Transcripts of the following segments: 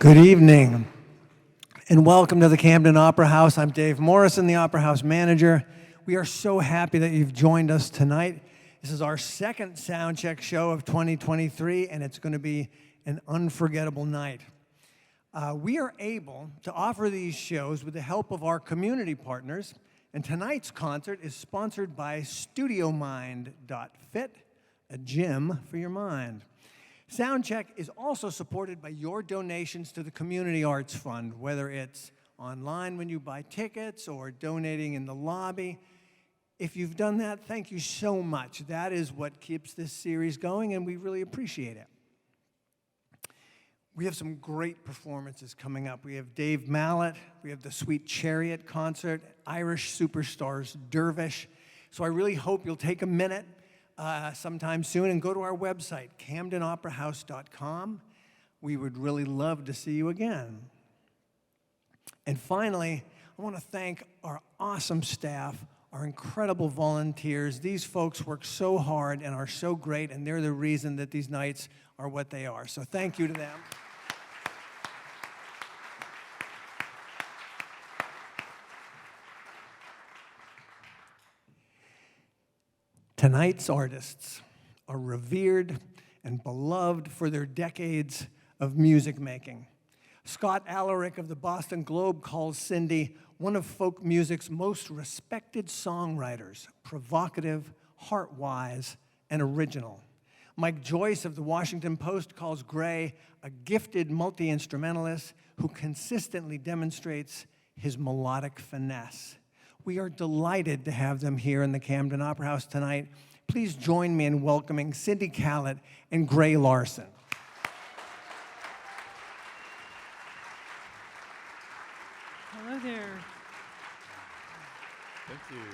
Good evening, and welcome to the Camden Opera House. I'm Dave Morrison, the Opera House manager. We are so happy that you've joined us tonight. This is our second SoundCheck show of 2023, and it's going to be an unforgettable night. We are able to offer these shows with the help of our community partners, and tonight's concert is sponsored by StudioMind.fit, a gym for your mind. SoundCheck is also supported by your donations to the Community Arts Fund, whether it's online when you buy tickets or donating in the lobby. If you've done that, thank you so much. That is what keeps this series going, and we really appreciate it. We have some great performances coming up. We have Dave Mallet, we have the Sweet Chariot concert, Irish superstars Dervish. So I really hope you'll take a minute sometime soon and go to our website, camdenoperahouse.com. We would really love to see you again. And finally, I want to thank our awesome staff, our incredible volunteers. These folks work so hard and are so great, and they're the reason that these nights are what they are. So thank you to them. Tonight's artists are revered and beloved for their decades of music making. Scott Alaric of the Boston Globe calls Cindy one of folk music's most respected songwriters, provocative, heart-wise, and original. Mike Joyce of the Washington Post calls Gray a gifted multi-instrumentalist who consistently demonstrates his melodic finesse. We are delighted to have them here in the Camden Opera House tonight. Please join me in welcoming Cindy Kallet and Grey Larsen. Hello there. Thank you.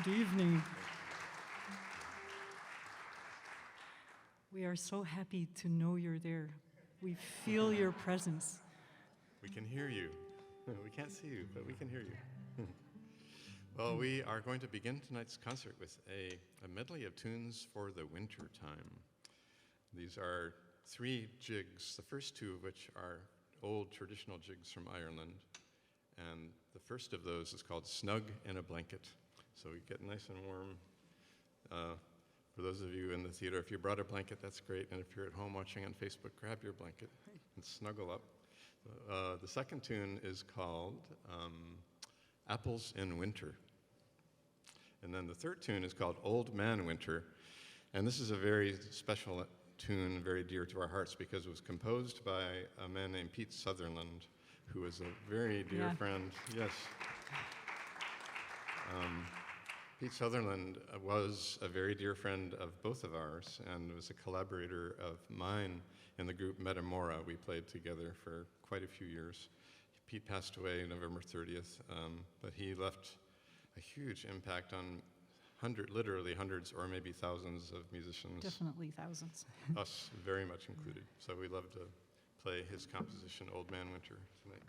Good evening. We are so happy to know you're there. We feel your presence. We can hear you. We can't see you, but we can hear you. Well, we are going to begin tonight's concert with a medley of tunes for the winter time. These are 3 jigs, the first 2 of which are old traditional jigs from Ireland. And the first of those is called Snug in a Blanket. So we get nice and warm. For those of you in the theater, if you brought a blanket, that's great. And if you're at home watching on Facebook, grab your blanket and snuggle up. The second tune is called Apples in Winter. And then the third tune is called Old Man Winter. And this is a very special tune, very dear to our hearts, because it was composed by a man named Pete Sutherland, who is a very dear friend. Yes. Pete Sutherland was a very dear friend of both of ours and was a collaborator of mine in the group Metamora. We played together for quite a few years. Pete passed away November 30th, but he left a huge impact on literally hundreds or maybe thousands of musicians. Definitely thousands. Us very much included. So we love to play his composition, Old Man Winter, tonight.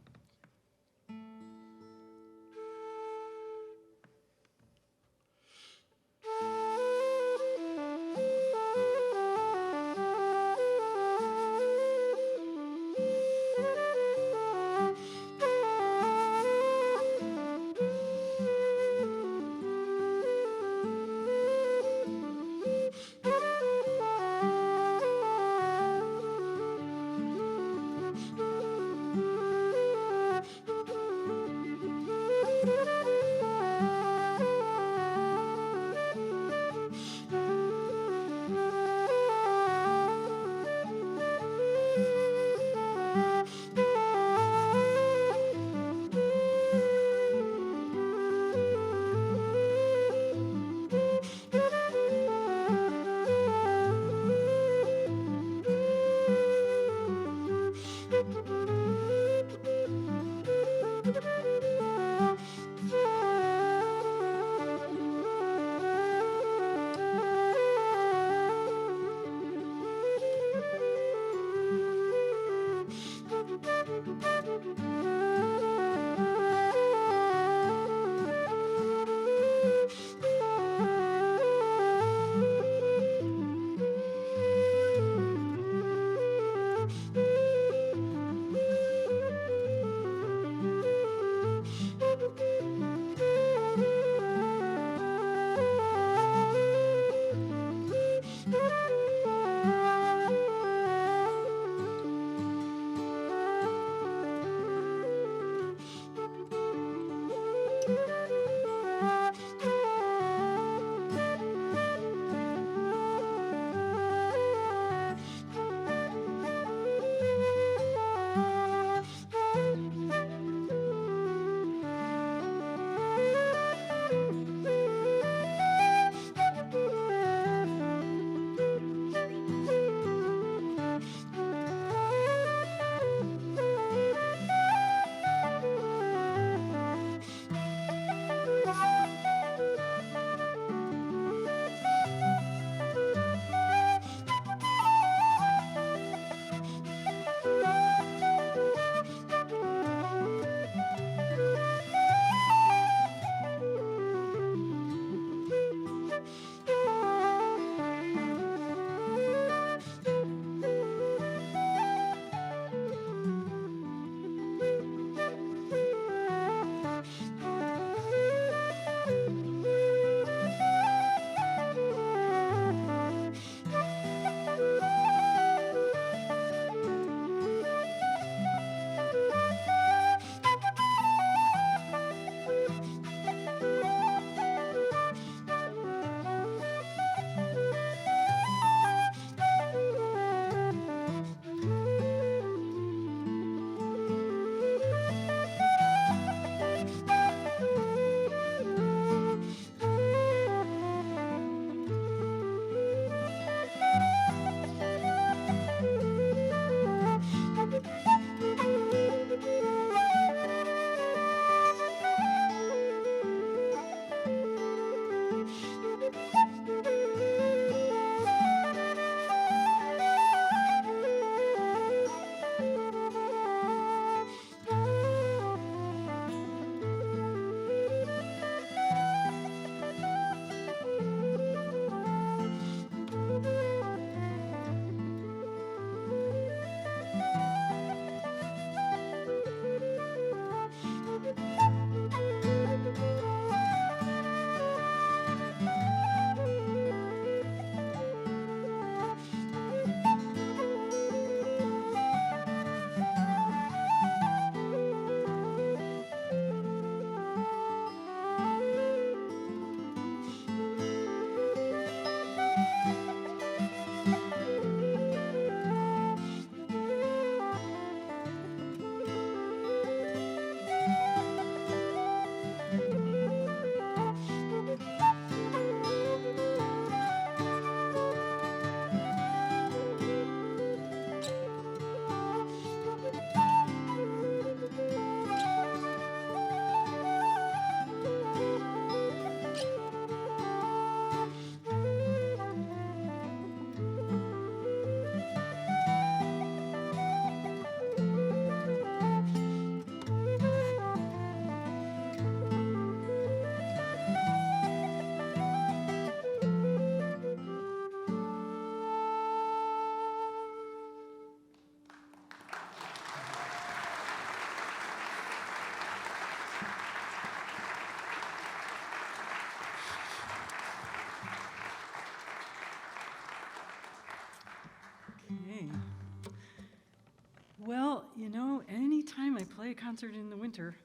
play a concert in the winter,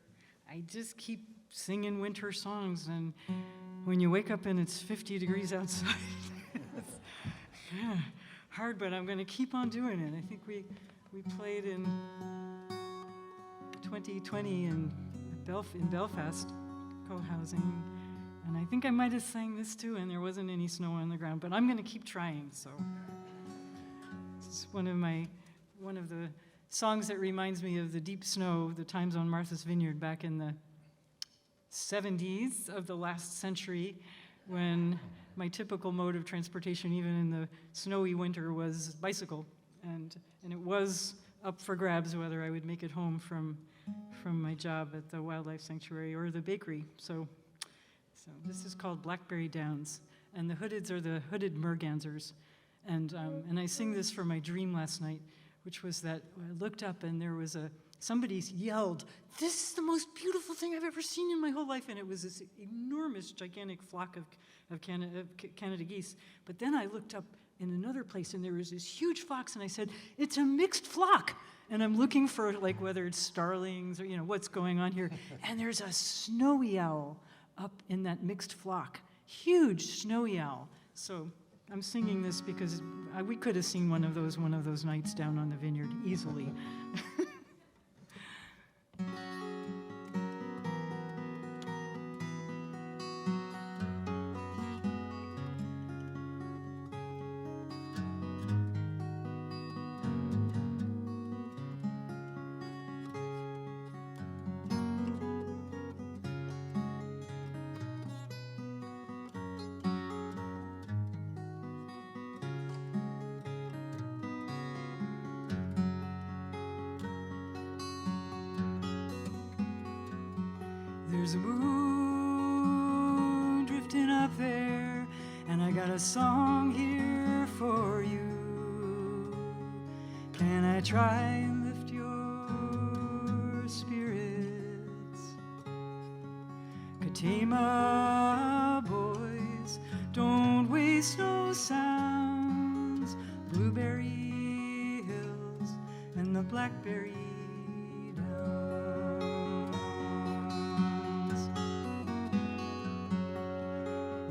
I just keep singing winter songs, and when you wake up and it's 50 degrees outside, it's hard, but I'm going to keep on doing it. I think we played in 2020 in Belfast, co-housing, and I think I might have sang this too, and there wasn't any snow on the ground, but I'm going to keep trying. So it's one of the songs that reminds me of the deep snow, the times on Martha's Vineyard back in the 70s of the last century, when my typical mode of transportation, even in the snowy winter, was bicycle, and it was up for grabs whether I would make it home from my job at the wildlife sanctuary or the bakery. So this is called Blackberry Downs, and the Hoodeds are the hooded mergansers, and I sing this for my dream last night, which was that I looked up and there was somebody yelled, "This is the most beautiful thing I've ever seen in my whole life," and it was this enormous, gigantic flock of Canada geese. But then I looked up in another place and there was this huge fox, and I said, "It's a mixed flock." And I'm looking for like whether it's starlings or what's going on here. And there's a snowy owl up in that mixed flock, huge snowy owl. So I'm singing this because we could have seen one of those nights down on the vineyard easily. There's a moon drifting up there, and I got a song here for you. Can I try and lift your spirits? Katama boys, don't waste no sounds. Blueberry hills and the blackberry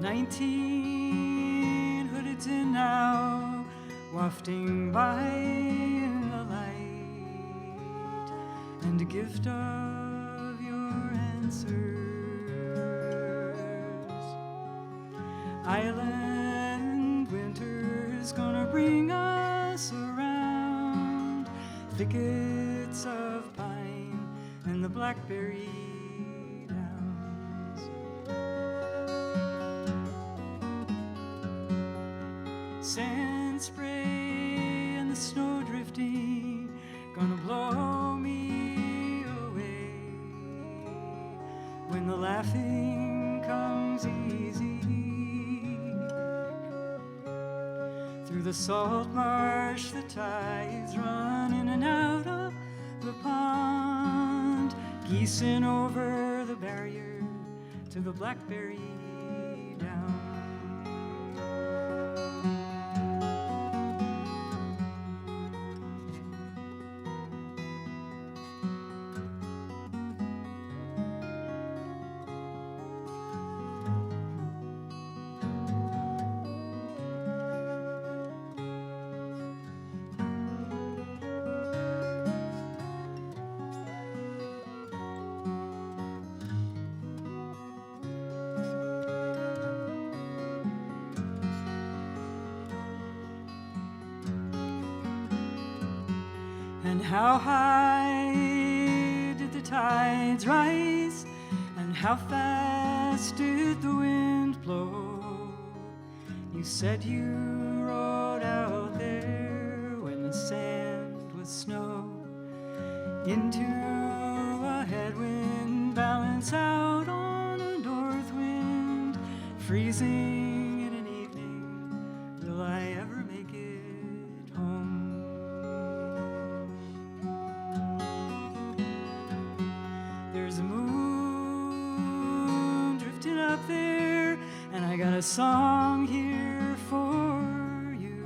19 hoodeds in now, wafting by in the light, and a gift of your answers. Island winter's gonna bring us around, thickets of pine and the blackberry sand spray and the snow drifting, gonna blow me away when the laughing comes easy through the salt marsh. The tides run in and out of the pond, geesing over the barrier to the blackberry down. And how high did the tides rise, and how fast did the wind blow? You said you rode out there when the sand was snow, into a headwind, balance out on a north wind, freezing in an evening. Will I ever make it home? There's a moon drifting up there, and I got a song here for you.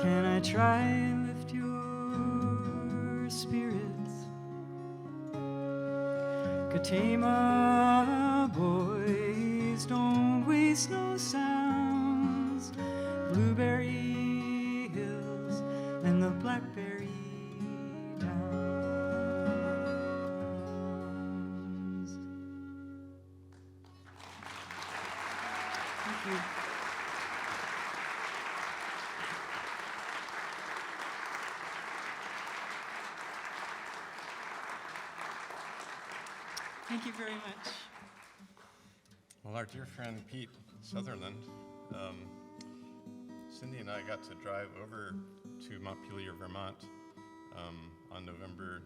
Can I try and lift your spirits? Fatima boys, don't waste no sounds. Blueberry hills and the blackberry downs. Thank you. Thank you very much. Well, our dear friend Pete Sutherland, Cindy and I got to drive over to Montpelier, Vermont on November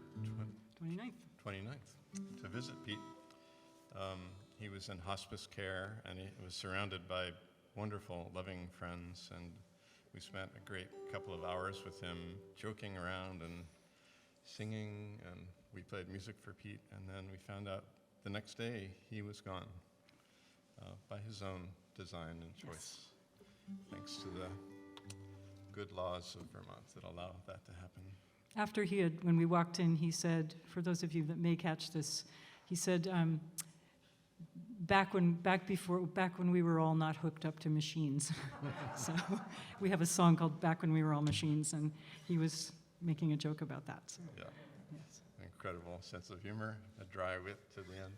29th. 29th to visit Pete. He was in hospice care and he was surrounded by wonderful, loving friends, and we spent a great couple of hours with him joking around and singing, and we played music for Pete, and then we found out the next day he was gone by his own design and choice, thanks to the good laws of Vermont that allow that to happen. After when we walked in, he said, for those of you that may catch this, he said, back when we were all not hooked up to machines. So we have a song called "Back When We Were All Machines," and he was making a joke about that. So. Yeah. Yes. Incredible sense of humor, a dry wit to the end.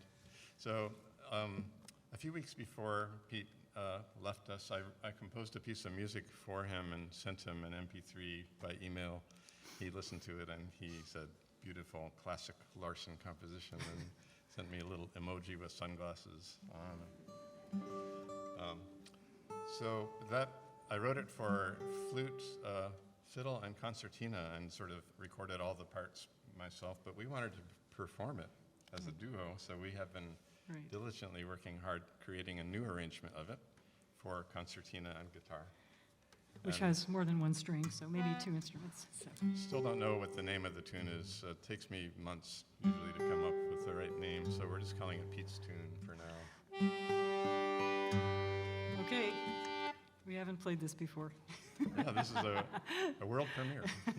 So a few weeks before Pete left us, I composed a piece of music for him and sent him an MP3 by email. He listened to it and he said, "Beautiful classic Larsen composition," and sent me a little emoji with sunglasses on. So that, I wrote it for flute, fiddle, and concertina, and sort of recorded all the parts myself, but we wanted to perform it as a duo, so we have been diligently working hard creating a new arrangement of it for concertina and guitar. Which has more than one string, so maybe two instruments. So. Still don't know what the name of the tune is. It takes me months usually to come up with the right name, so we're just calling it Pete's Tune for now. Okay, we haven't played this before. Yeah, this is a world premiere. Do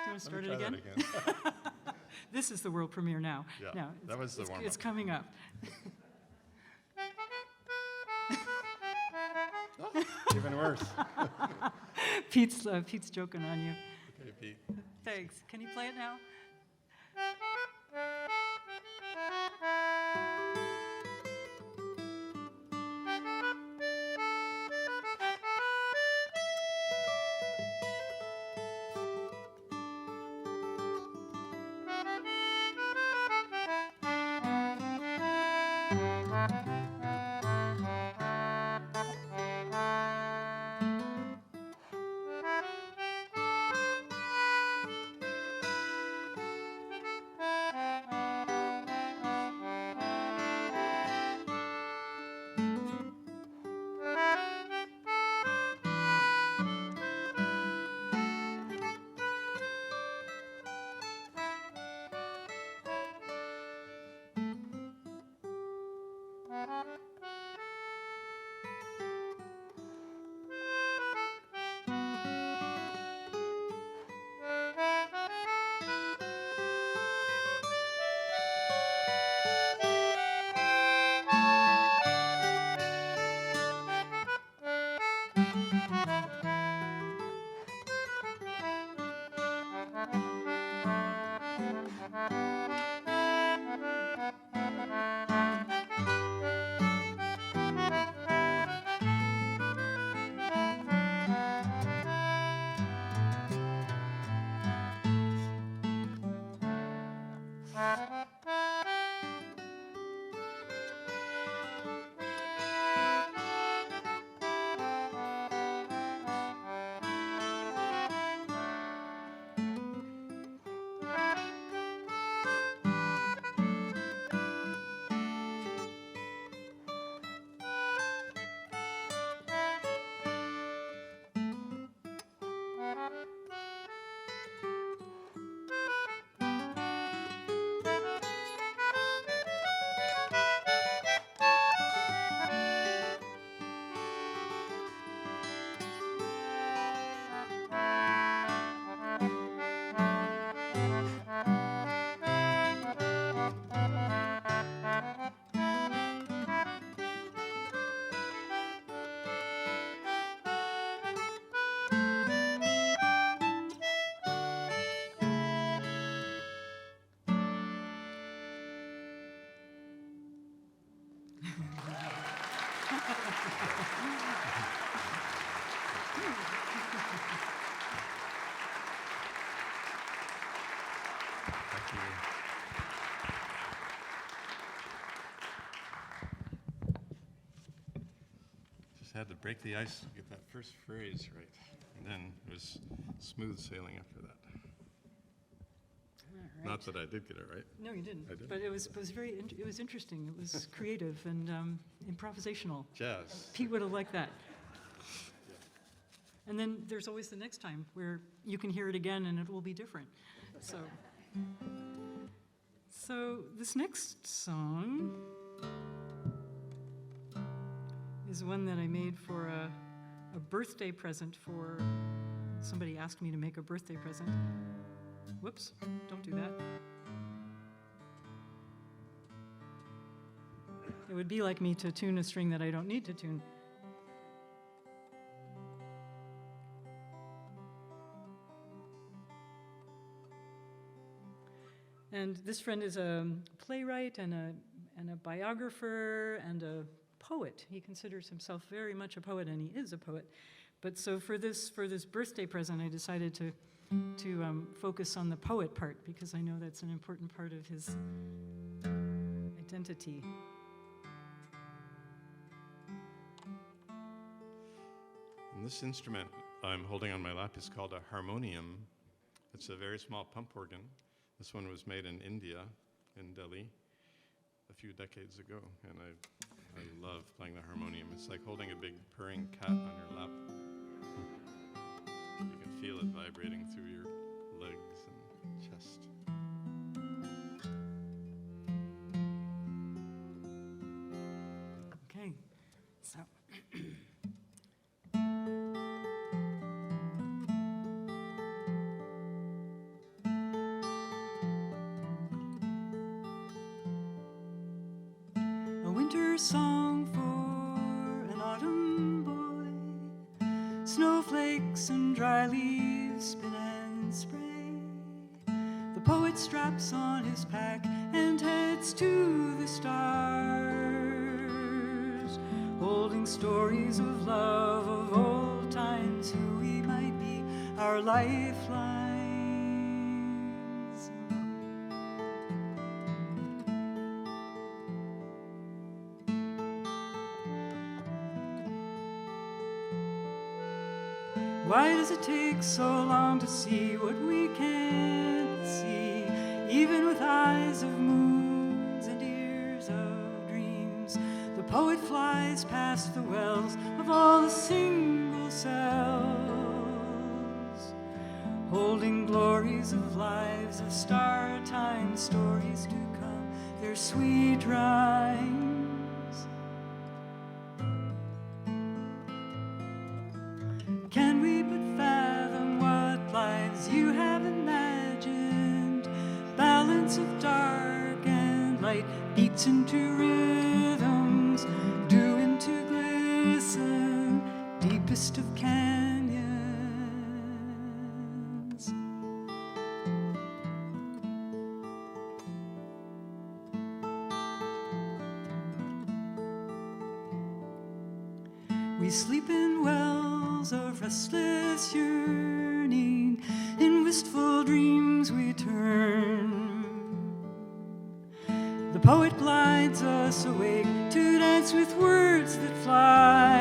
you want to start it Let me again? try that again. This is the world premiere now. Yeah, Now, that was the warm-up. It's coming up. Even worse. Pete's joking on you. Okay, Pete. Thanks. Can you play it now? Thank you. Just had to break the ice to get that first phrase right. And then it was smooth sailing after that. All right. Not that I did get it right. No, you didn't. I didn't. But it was it was interesting. It was creative and improvisational. Jazz. Pete would have liked that. And then there's always the next time where you can hear it again and it will be different. So this next song is one that I made for a birthday present for somebody asked me to make a birthday present. Whoops, don't do that. It would be like me to tune a string that I don't need to tune. And this friend is a playwright and a biographer and a poet. He considers himself very much a poet, and he is a poet. But so for this birthday present, I decided to focus on the poet part because I know that's an important part of his identity. And this instrument I'm holding on my lap is called a harmonium. It's a very small pump organ. This one was made in India, in Delhi, a few decades ago, and I love playing the harmonium. It's like holding a big purring cat on your lap. You can feel it vibrating through your legs and chest. Okay, so. A winter song for an autumn boy, snowflakes and dry leaves spin and spray. The poet straps on his pack and heads to the stars, holding stories of love of old times, who we might be, our lifelines. Why does it take so long to see what we can't see, even with eyes of moons and ears of dreams? The poet flies past the wells of all the single cells, holding glories of lives of star time, stories to come, their sweet rhymes. Can we but fathom what lives you have imagined? Balance of dark and light beats into rhythms, dew into glisten, deepest of canyons. We sleep in wells of restless yearning, in wistful dreams we turn. The poet glides us awake to dance with words that fly.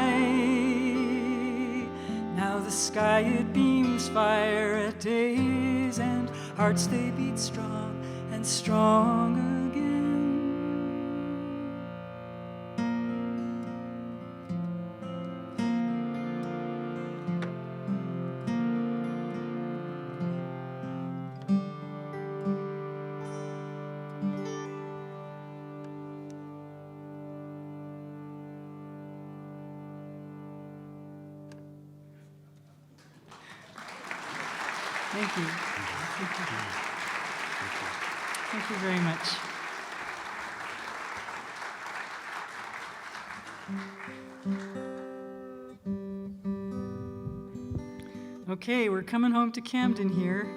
Now the sky it beams fire at day's end, hearts they beat strong and strong again. Thank you. Thank you very much. Okay, we're coming home to Camden here.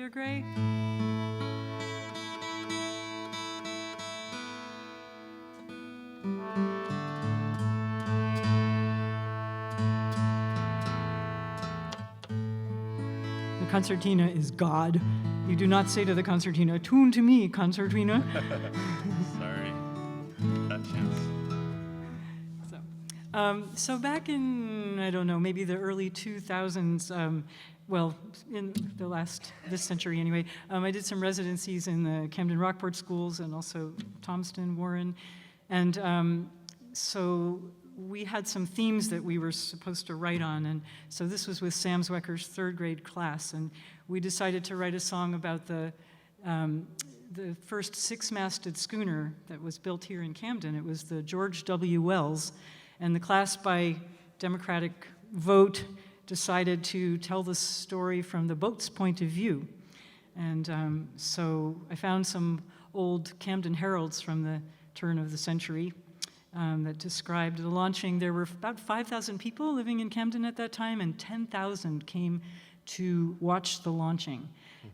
dear Gray? The concertina is God. You do not say to the concertina, "Tune to me, concertina." Sorry. That chance. So back in, I don't know, maybe the early 2000s, well, in this century anyway, I did some residencies in the Camden Rockport schools and also Thomaston, Warren. And so we had some themes that we were supposed to write on. And so this was with Sam Zwecker's third grade class. And we decided to write a song about the first six-masted schooner that was built here in Camden. It was the George W. Wells. And the class, by democratic vote, decided to tell the story from the boat's point of view. And so I found some old Camden Heralds from the turn of the century that described the launching. There were about 5,000 people living in Camden at that time, and 10,000 came to watch the launching.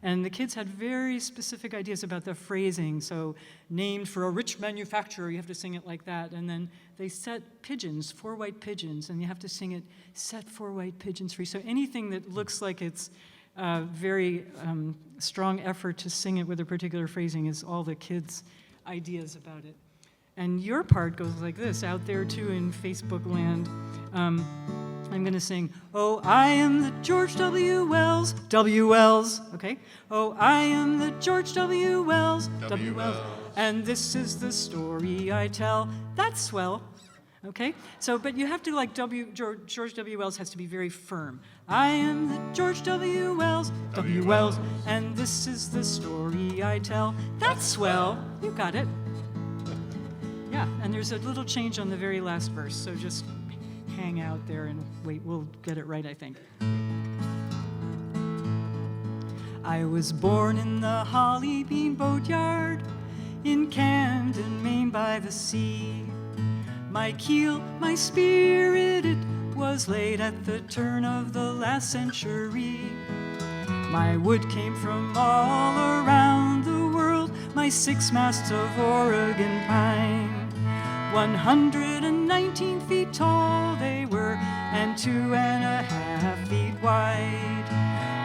And the kids had very specific ideas about the phrasing. So, named for a rich manufacturer, you have to sing it like that. And then they set pigeons, 4 white pigeons, and you have to sing it, set 4 white pigeons free. So anything that looks like it's very strong effort to sing it with a particular phrasing is all the kids' ideas about it. And your part goes like this, out there too in Facebook land. I'm going to sing, "Oh, I am the George W. Wells, W. Wells," okay? "Oh, I am the George W. Wells, W. Wells, and this is the story I tell." That's swell, okay? So, but you have to like George W. Wells has to be very firm. "I am the George W. Wells, W. Wells, and this is the story I tell." That's swell, you got it. Yeah, and there's a little change on the very last verse, so just hang out there and wait, we'll get it right, I think. "I was born in the Holly Bean Boatyard in Camden, Maine by the sea. My keel, my spirit, it was laid at the turn of the last century. My wood came from all around the world, my 6 masts of Oregon pine. 119 feet tall they were, and 2.5 feet wide.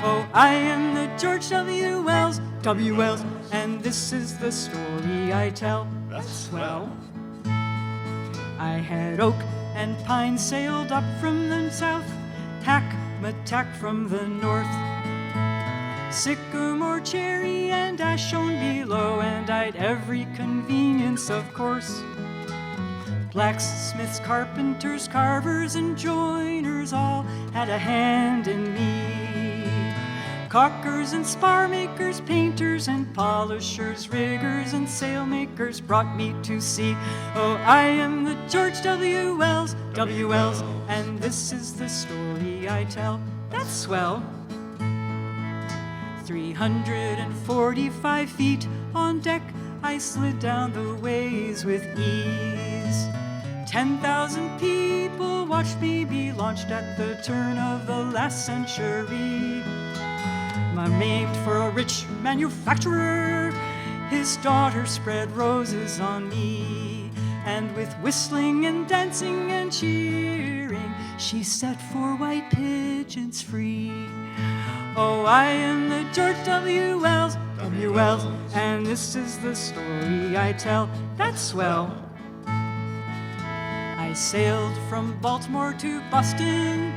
Oh, I am the George W. Wells, W. Wells, and this is the story I tell." That's swell. "I had oak and pine sailed up from the south, hackmatack from the north, sycamore, cherry, and ash shown below, and I'd every convenience, of course. Blacksmiths, carpenters, carvers, and joiners all had a hand in me. Caulkers and spar makers, painters and polishers, riggers and sailmakers brought me to sea. Oh, I am the George W. Wells, W. Wells, and this is the story I tell." That's swell. 345 feet on deck, I slid down the ways with ease. 10,000 people watched me be launched at the turn of the last century. I'm named for a rich manufacturer. His daughter spread roses on me, and with whistling and dancing and cheering, she set 4 white pigeons free. Oh, I am the George W. Wells, W. Wells, and this is the story I tell. That's swell. I sailed from Baltimore to Boston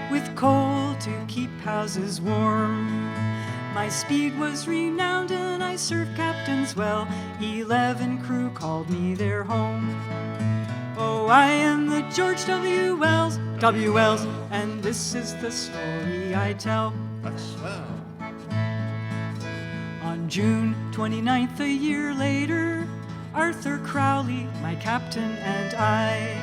with coal to keep houses warm. My speed was renowned and I served captains well. 11 crew called me their home. Oh, I am the George W. Wells, W. Wells, and this is the story I tell. That's swell. On June 29th, a year later, Arthur Crowley, my captain, and I,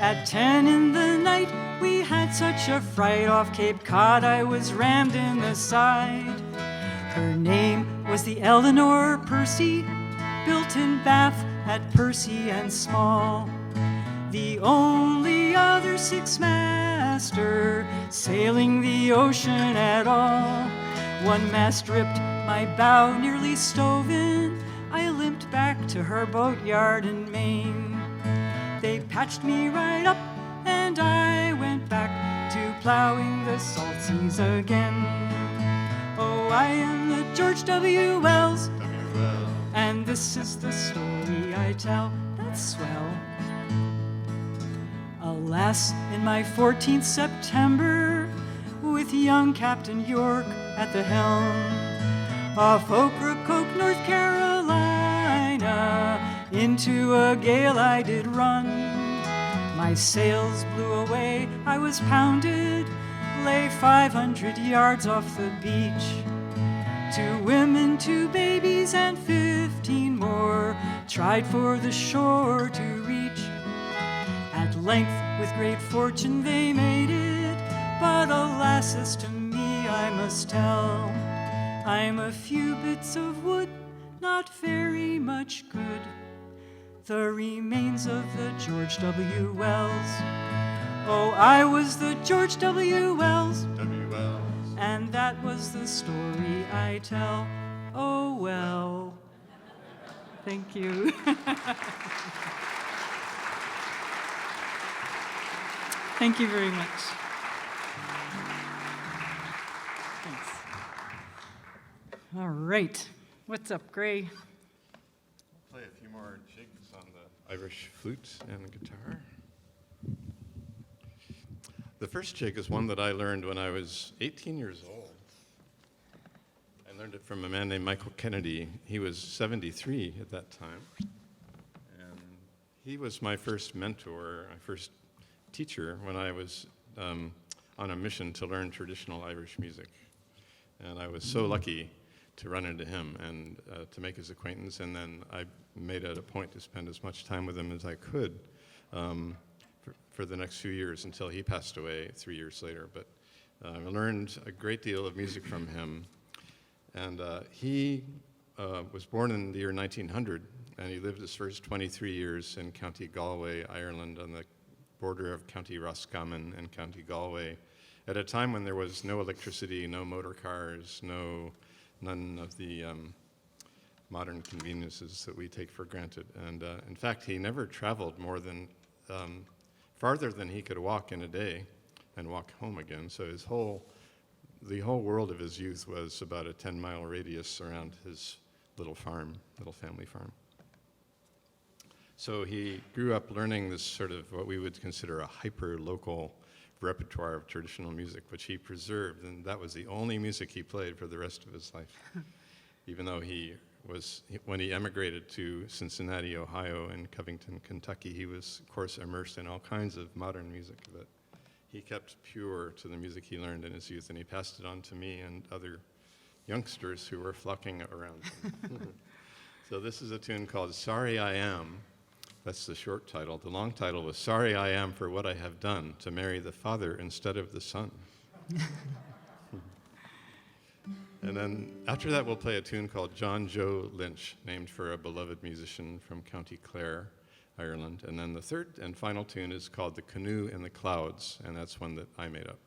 at 10 in the night, we had such a fright off Cape Cod, I was rammed in the side. Her name was the Eleanor Percy, built in Bath at Percy and Small. The only other 6-master sailing the ocean at all. One mast ripped, my bow nearly stove in. I limped back to her boatyard in Maine. They patched me right up, and I went back to plowing the salt seas again. Oh, I am the George W. Wells, and this is the story I tell. That's swell. Alas, in my 14th September, with young Captain York at the helm, off Ocracoke, North Carolina, into a gale I did run. My sails blew away, I was pounded, lay 500 yards off the beach. 2 women, 2 babies, and 15 more tried for the shore to reach. At length, with great fortune, they made it, but alas, as to me I must tell, I'm a few bits of wood, not very much good. The remains of the George W. Wells. Oh, I was the George W. Wells. And that was the story I tell. Oh, well. Thank you. Thank you very much. Thanks. All right. What's up, Gray? Play a few more jigs on the Irish flute and guitar. The first jig is one that I learned when I was 18 years old. I learned it from a man named Michael Kennedy. He was 73 at that time. And he was my first mentor, my first teacher when I was on a mission to learn traditional Irish music. And I was so lucky to run into him and to make his acquaintance. And then I made it a point to spend as much time with him as I could for the next few years until he passed away 3 years later. But I learned a great deal of music from him. And he was born in the year 1900, and he lived his first 23 years in County Galway, Ireland, on the border of County Roscommon and County Galway, at a time when there was no electricity, no motor cars, none of the modern conveniences that we take for granted. And in fact, he never traveled more than farther than he could walk in a day and walk home again. So the whole world of his youth was about a 10-mile radius around his little family farm. So he grew up learning this sort of what we would consider a hyper-local repertoire of traditional music, which he preserved, and that was the only music he played for the rest of his life. Even though when he emigrated to Cincinnati, Ohio, and Covington, Kentucky, he was, of course, immersed in all kinds of modern music, but he kept pure to the music he learned in his youth, and he passed it on to me and other youngsters who were flocking around him. So this is a tune called Sorry I Am. That's the short title. The long title was Sorry I Am for What I Have Done to Marry the Father Instead of the Son. And then after that, we'll play a tune called John Joe Lynch, named for a beloved musician from County Clare, Ireland. And then the third and final tune is called The Canoe in the Clouds, and that's one that I made up.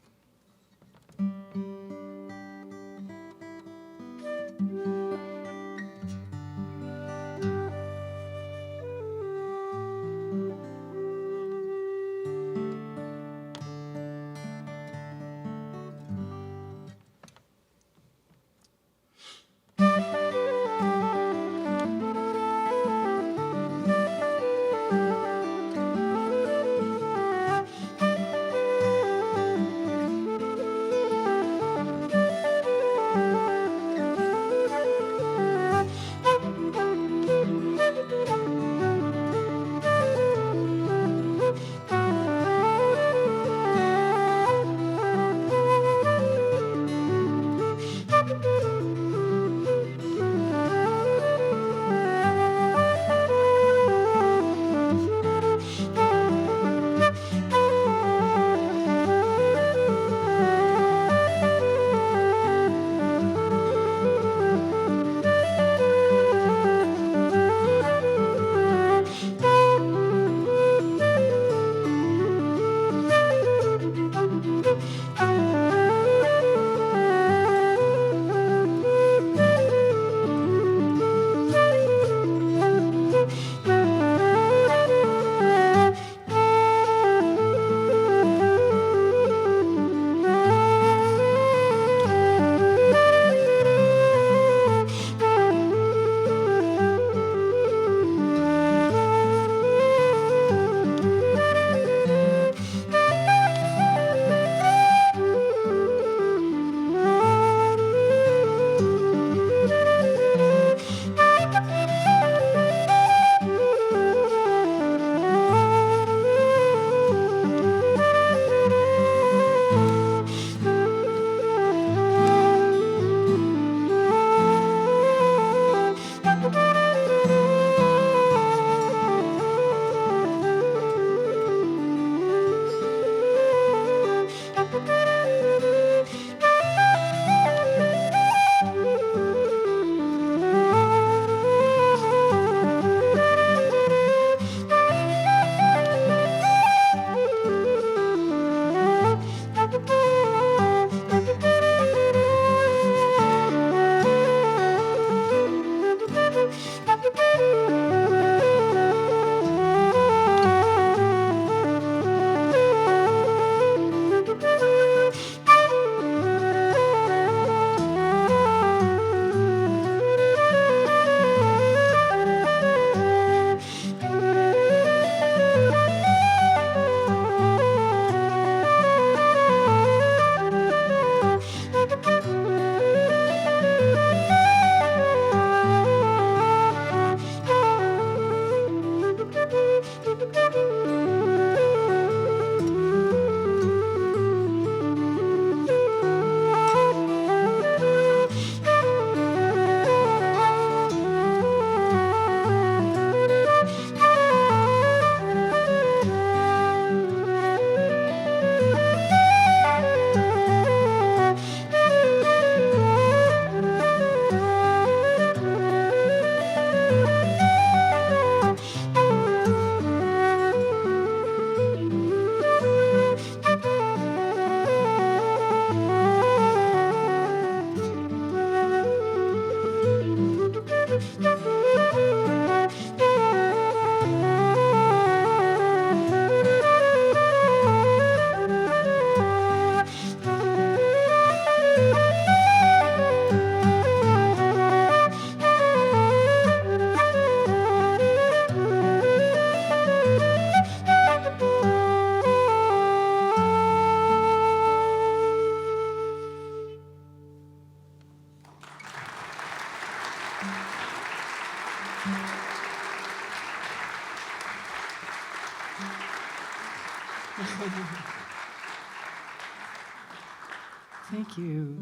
Thank you.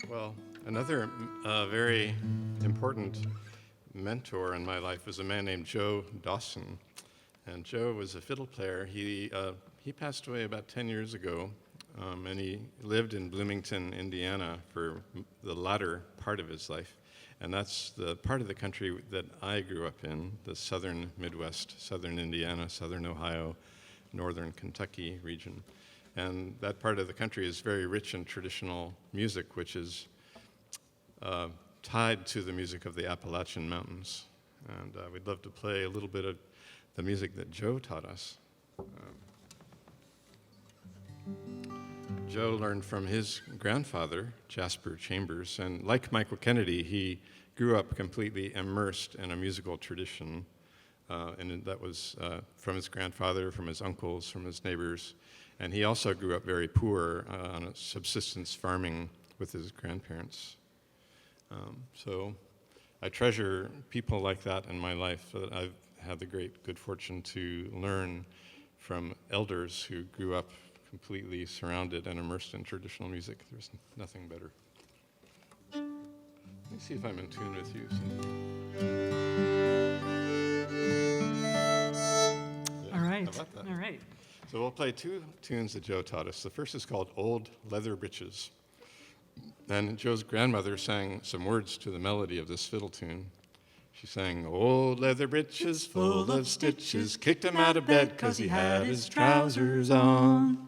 Well, another very important mentor in my life was a man named Joe Dawson. And Joe was a fiddle player. He passed away about 10 years ago, and he lived in Bloomington, Indiana for the latter part of his life. And that's the part of the country that I grew up in, the southern Midwest, southern Indiana, southern Ohio, northern Kentucky region. And that part of the country is very rich in traditional music, which is tied to the music of the Appalachian Mountains. And we'd love to play a little bit of the music that Joe taught us. Joe learned from his grandfather, Jasper Chambers, and like Michael Kennedy, he grew up completely immersed in a musical tradition, and that was from his grandfather, from his uncles, from his neighbors, and he also grew up very poor on a subsistence farming with his grandparents. So I treasure people like that in my life, that I've had the great good fortune to learn from elders who grew up completely surrounded and immersed in traditional music. There's nothing better. Let me see if I'm in tune with you. All right. How about that? All right. So we'll play two tunes that Joe taught us. The first is called Old Leather Breeches. And Joe's grandmother sang some words to the melody of this fiddle tune. She sang, old leather breeches full of stitches, kicked him out of bed 'cause he had his trousers on.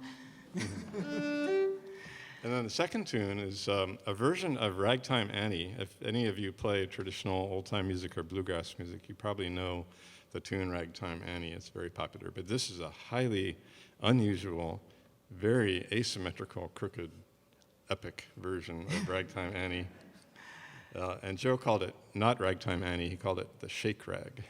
And then the second tune is a version of Ragtime Annie. If any of you play traditional old-time music or bluegrass music, you probably know the tune Ragtime Annie. It's very popular. But this is a highly unusual, very asymmetrical, crooked, epic version of Ragtime Annie. And Joe called it not Ragtime Annie, he called it the Shake Rag.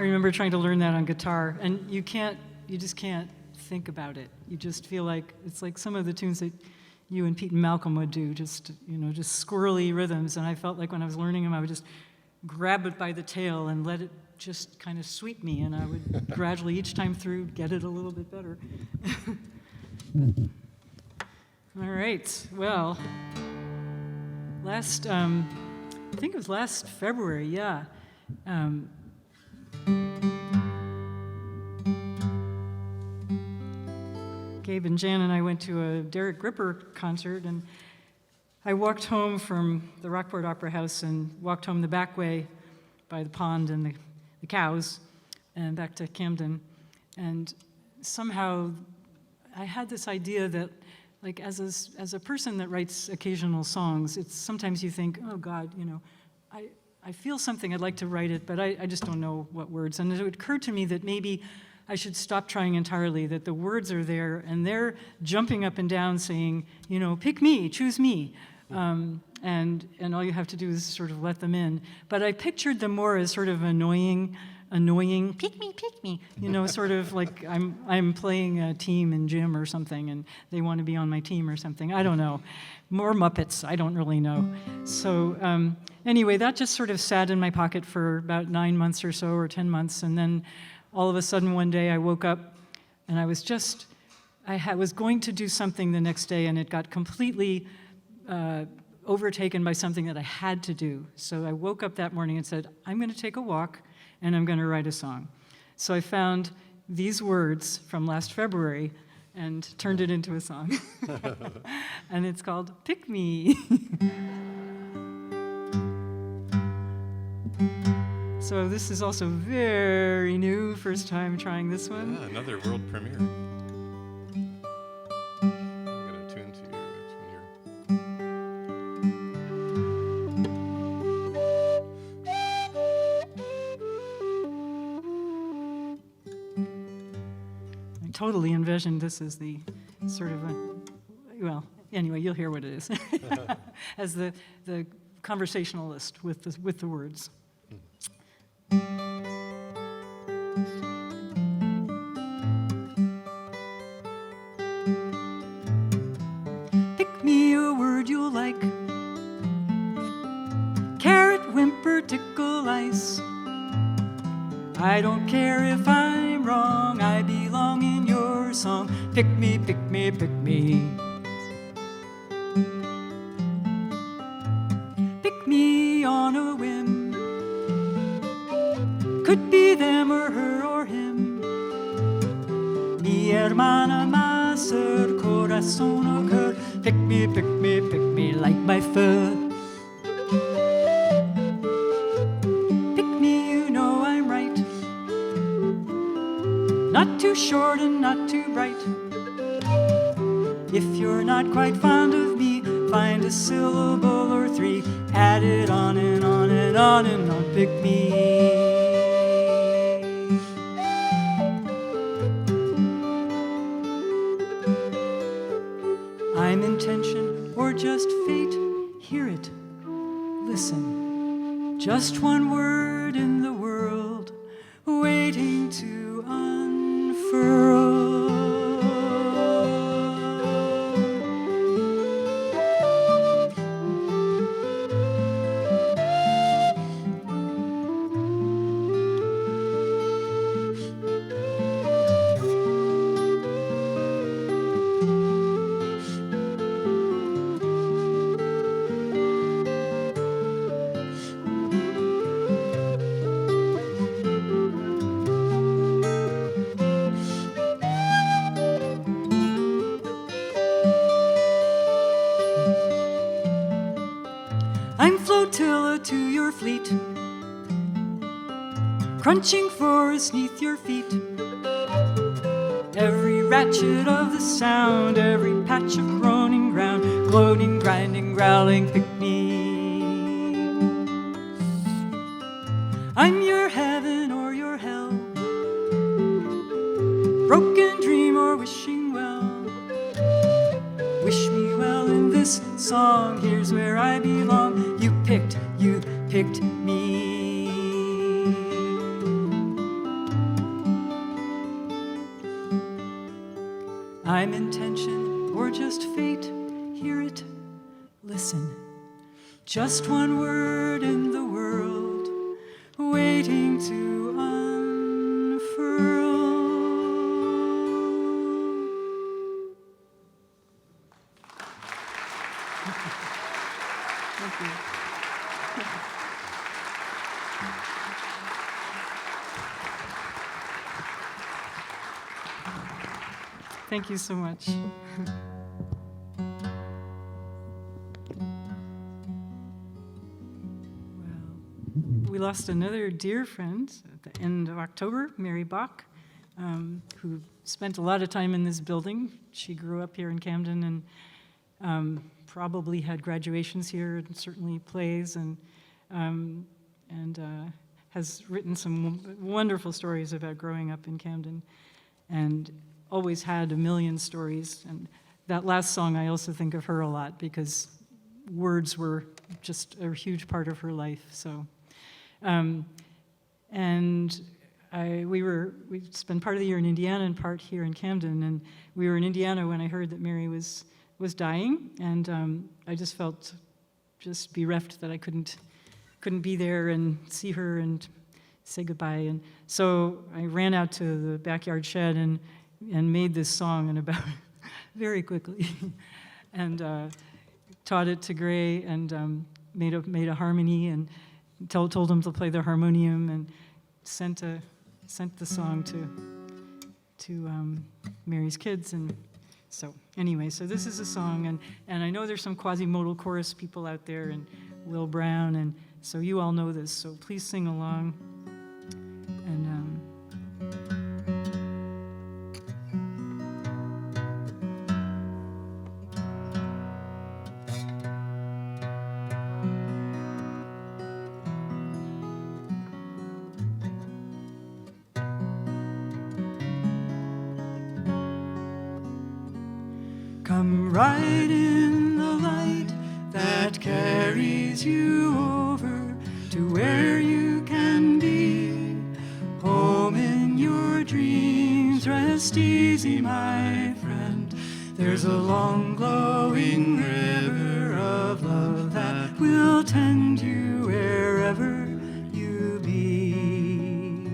I remember trying to learn that on guitar, and you just can't think about it. You just feel like, it's like some of the tunes that you and Pete and Malcolm would do, just squirrely rhythms, and I felt like when I was learning them, I would just grab it by the tail and let it just kind of sweep me, and I would gradually, each time through, get it a little bit better. All right, well, I think it was last February, yeah. Gabe and Jan and I went to a Derek Gripper concert, and I walked home from the Rockport Opera House and walked home the back way by the pond and the cows and back to Camden. And somehow I had this idea that, like, as a person that writes occasional songs, it's sometimes you think, oh God, I feel something, I'd like to write it, but I just don't know what words. And it occurred to me that maybe I should stop trying entirely, that the words are there, and they're jumping up and down saying, pick me, choose me. And all you have to do is sort of let them in. But I pictured them more as sort of annoying, pick me, sort of like I'm playing a team in gym or something, and they want to be on my team or something. I don't know. More Muppets, I don't really know. So anyway, that just sort of sat in my pocket for about 9 months or so, or 10 months, and then all of a sudden one day I woke up and I was going to do something the next day, and it got completely overtaken by something that I had to do. So I woke up that morning and said, I'm going to take a walk and I'm going to write a song. So I found these words from last February and turned it into a song. And it's called Pick Me. So this is also very new, first time trying this one. Yeah, another world premiere. I'm going to tune to you. I totally envisioned this as the sort of well, anyway, you'll hear what it is. As the conversationalist with the words. Pick me a word you'll like. Carrot, whimper, tickle, ice. I don't care if I'm wrong, I belong in your song. Pick me, pick me, pick me. Pick me on a whim. Could be them or her or him. Mi hermana, ma sœur, corazón au cœur. Pick me, pick me, pick me like my fur. Pick me, you know I'm right. Not too short and not too bright. If you're not quite fond of me, find a syllable or three. Add it on and on and on and on. Pick me. I'm intention or just fate. Hear it, listen. Just one word in the world, waiting to unfurl. I'm flotilla to your fleet, crunching forest neath your feet. Every ratchet of the sound, every patch of groaning ground, gloating, grinding, growling, pick me. I'm your heaven or your hell, broken dream or wishing well. Wish me well in this song, here's where I belong. You picked me. Just one word in the world, waiting to unfurl. Thank you. Thank you so much. We lost another dear friend at the end of October, Mary Bach, who spent a lot of time in this building. She grew up here in Camden and probably had graduations here and certainly plays and has written some wonderful stories about growing up in Camden and always had a million stories. And that last song, I also think of her a lot because words were just a huge part of her life. So. We spent part of the year in Indiana and part here in Camden, and we were in Indiana when I heard that Mary was dying, and I just felt just bereft that I couldn't be there and see her and say goodbye. And so I ran out to the backyard shed and made this song in about very quickly, and taught it to Gray and made a harmony and told him to play the harmonium and sent the song to Mary's kids. And so anyway, so this is a song, and I know there's some quasi-modal chorus people out there and Will Brown, and so you all know this, so please sing along. And come right in the light that carries you over to where you can be. Home in your dreams, rest easy, my friend. There's a long glowing river of love that will tend you wherever you be.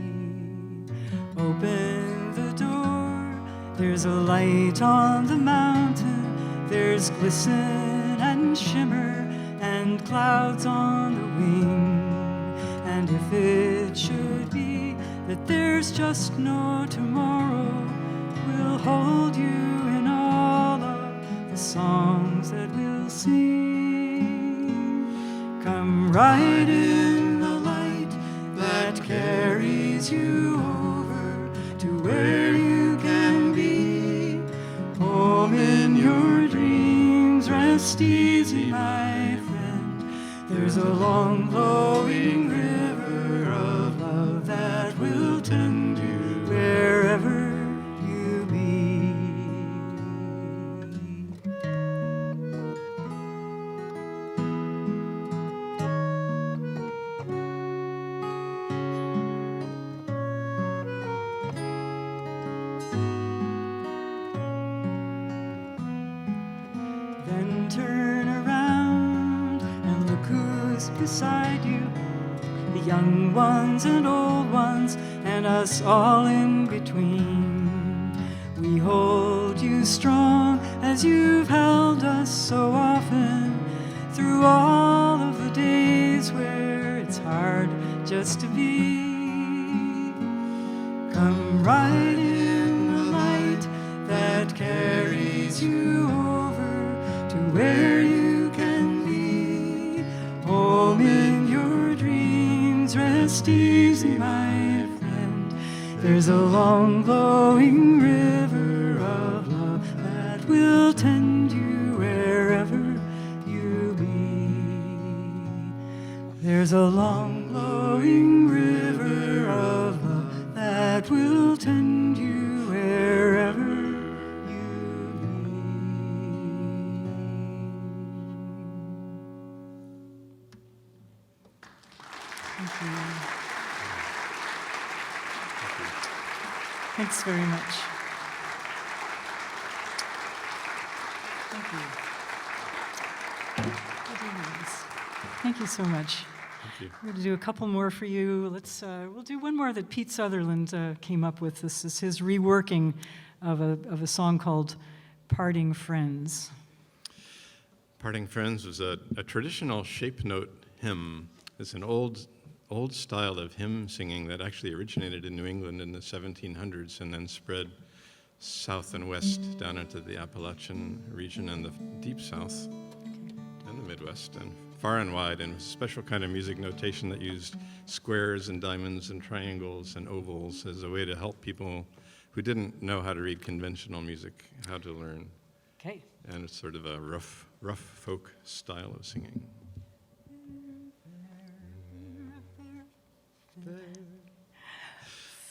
Open the door, there's a light on the mountain. There's glisten and shimmer and clouds on the wing. And if it should be that there's just no tomorrow, we'll hold you in all of the songs that we'll sing. Come right in the light that carries you over to where you can be. Home in your dreams, rest easy, my friend. There's a long glowing river of love that will tend you wherever you be. Then turn around and look who's beside you, the young ones and old ones, and us all in between. We hold you strong as you've held us so often through all of the days where it's hard just to be. Come right in the light that carries you over to where you can be. Home in your dreams, rest easy, my friend. There's a long glowing river of love that will tend you wherever you be. There's a long glowing river of love that will tend you wherever you be. Thank you. Thanks very much. Thank you. Very nice. Thank you so much. Thank you. We're going to do a couple more for you. We'll do one more that Pete Sutherland came up with. This is his reworking of a song called Parting Friends. Parting Friends was a traditional shape note hymn. It's an old style of hymn singing that actually originated in New England in the 1700s and then spread south and west down into the Appalachian region and the deep south and the Midwest and far and wide, and it was a special kind of music notation that used squares and diamonds and triangles and ovals as a way to help people who didn't know how to read conventional music, how to learn. Okay. And it's sort of a rough folk style of singing.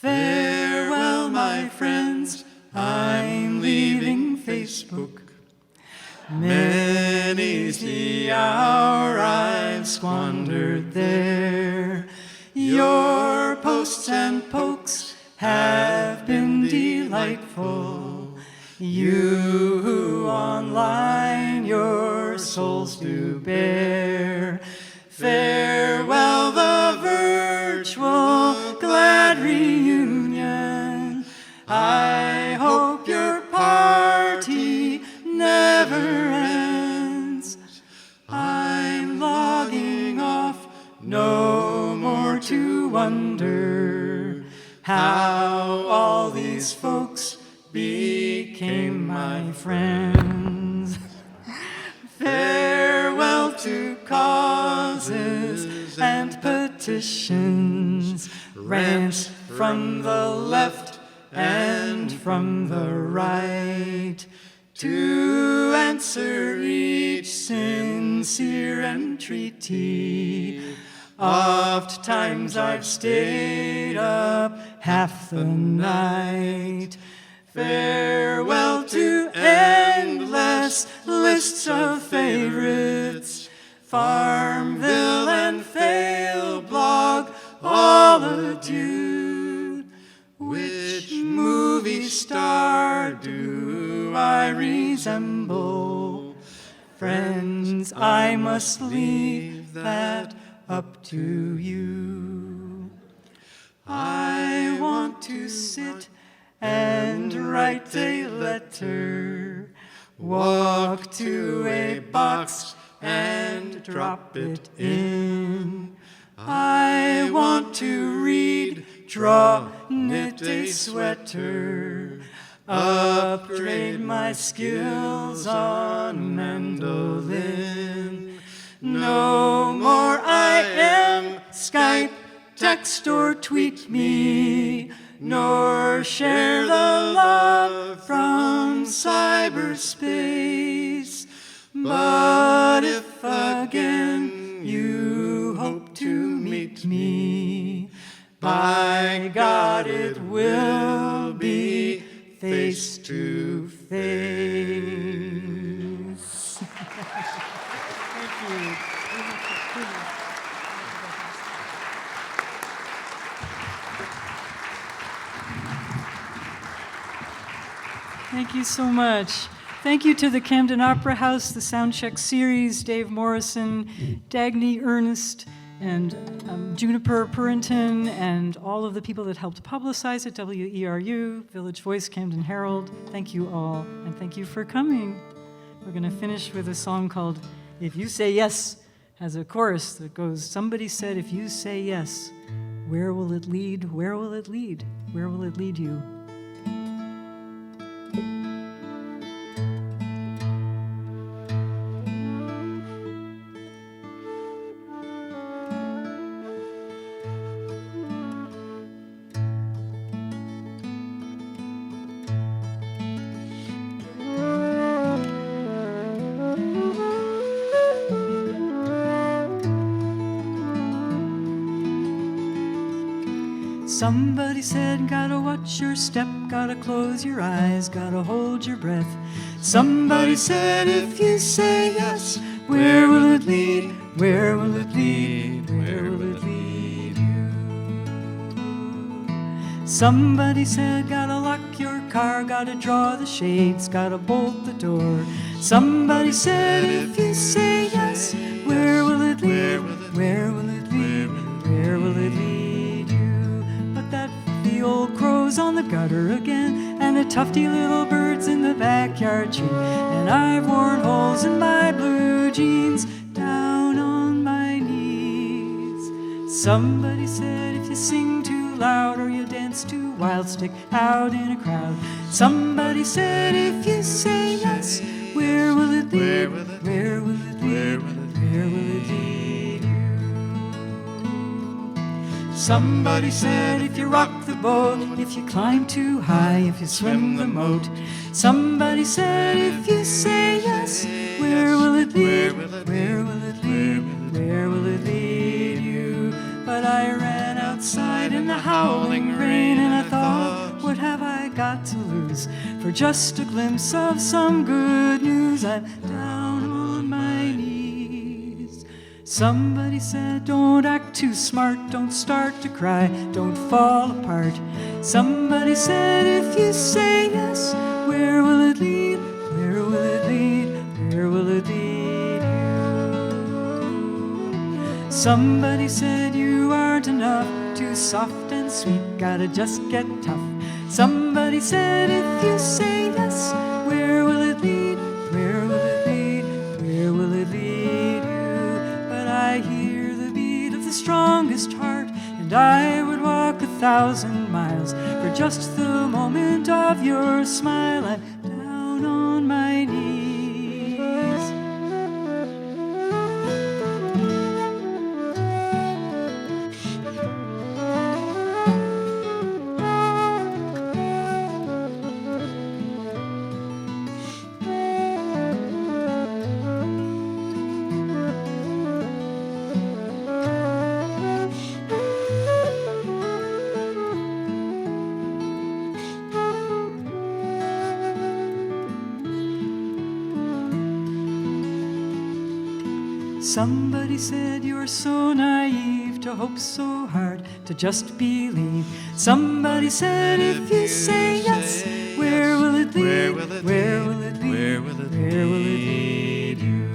Farewell, my friends, I'm leaving Facebook. Many's the hour I've squandered there. Your posts and pokes have been delightful. You who online your souls do bear. Farewell, the virtual glad reunion. I hope your party never ends. I'm logging off, no more to wonder how all these folks became my friends. Farewell to causes and petitions, rants from the left and from the right, to answer each sincere entreaty. Oft times I've stayed up half the night. Farewell to endless lists of favorites, Farmville and Fail blog, all adieu. Which movie star do I resemble? Friends, I must leave that up to you. I want to sit and write a letter, walk to a box and drop it in. I want to read, draw, knit a sweater, upgrade my skills on mandolin. No more IM, Skype, text or tweet me, nor share the love from cyberspace. But if again you hope to meet me, by God it will be face to face. Thank you. Thank you so much. Thank you to the Camden Opera House, the SoundCheck series, Dave Morrison, Dagny Ernest, and Juniper Purinton, and all of the people that helped publicize it, WERU, Village Voice, Camden Herald. Thank you all, and thank you for coming. We're going to finish with a song called If You Say Yes, has a chorus that goes, somebody said, if you say yes, where will it lead? Where will it lead? Where will it lead you? Somebody said, gotta watch your step, gotta close your eyes, gotta hold your breath. Somebody said, if you say yes, where will it lead? Where will it lead? Where will it lead you? Somebody said, gotta lock your car, gotta draw the shades, gotta bolt the door. Somebody said, if you say yes, where will it lead? the tufty little birds in the backyard tree, and I've worn holes in my blue jeans down on my knees. Somebody said if you sing too loud or you dance too wild, stick out in a crowd. Somebody said if you say yes, where will it lead? Where will it lead? Where will it lead you? Somebody said if you rock the boat, if you climb too high, if you swim the moat. Somebody said if you say yes, where will it lead? Where will it lead? Where will it lead you? But I ran outside in the howling rain, and I thought, what have I got to lose? For just a glimpse of some good news, I'm down on my knees. Somebody said, don't act too smart, don't start to cry, don't fall apart. Somebody said, if you say yes, where will it lead? Where will it lead? Where will it lead you? Somebody said, you aren't enough, too soft and sweet, gotta just get tough. Somebody said, if you say yes, where will it lead? Where will it lead? Where will it lead you? But I hear the beat of the strongest heart, and I would walk 1,000 miles for just the moment of your smile. I'm down on my knees. Somebody said you're so naive to hope so hard to just believe. Somebody said if you say yes, where will it lead? Where will it lead? Where will it lead you?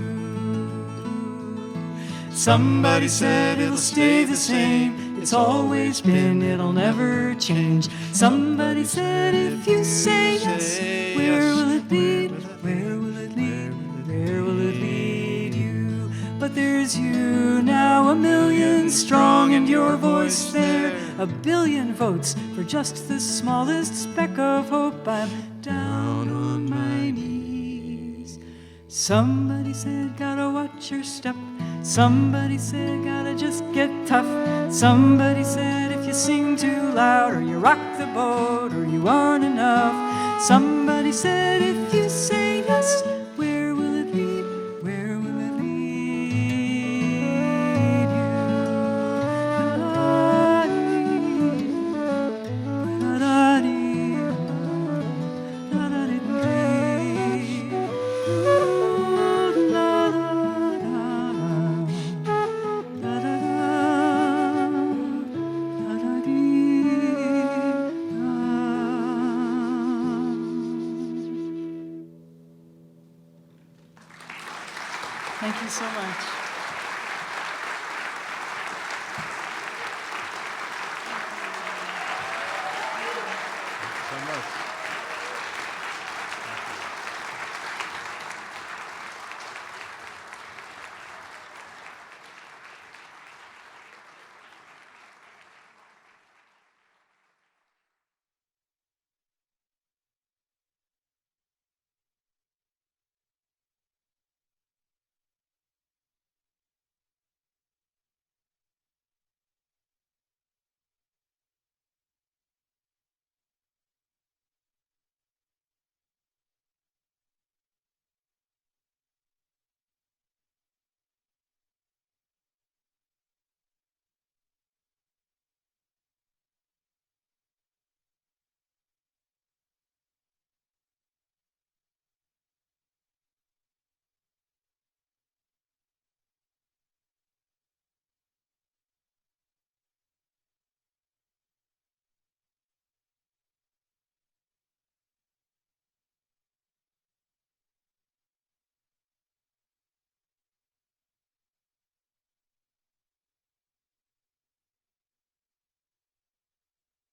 Somebody said it'll stay the same. It's always been, it'll never change. Somebody said if you say yes, where will it lead? Where will it lead? Where will it lead you? But there's you now, 1,000,000 strong, and your voice there, 1,000,000,000 votes for just the smallest speck of hope. I'm down on my knees. Somebody said, gotta watch your step. Somebody said, gotta just get tough. Somebody said, if you sing too loud, or you rock the boat, or you aren't enough. Somebody said, if you say yes, where will it lead? Where will it lead you? Thank you so much.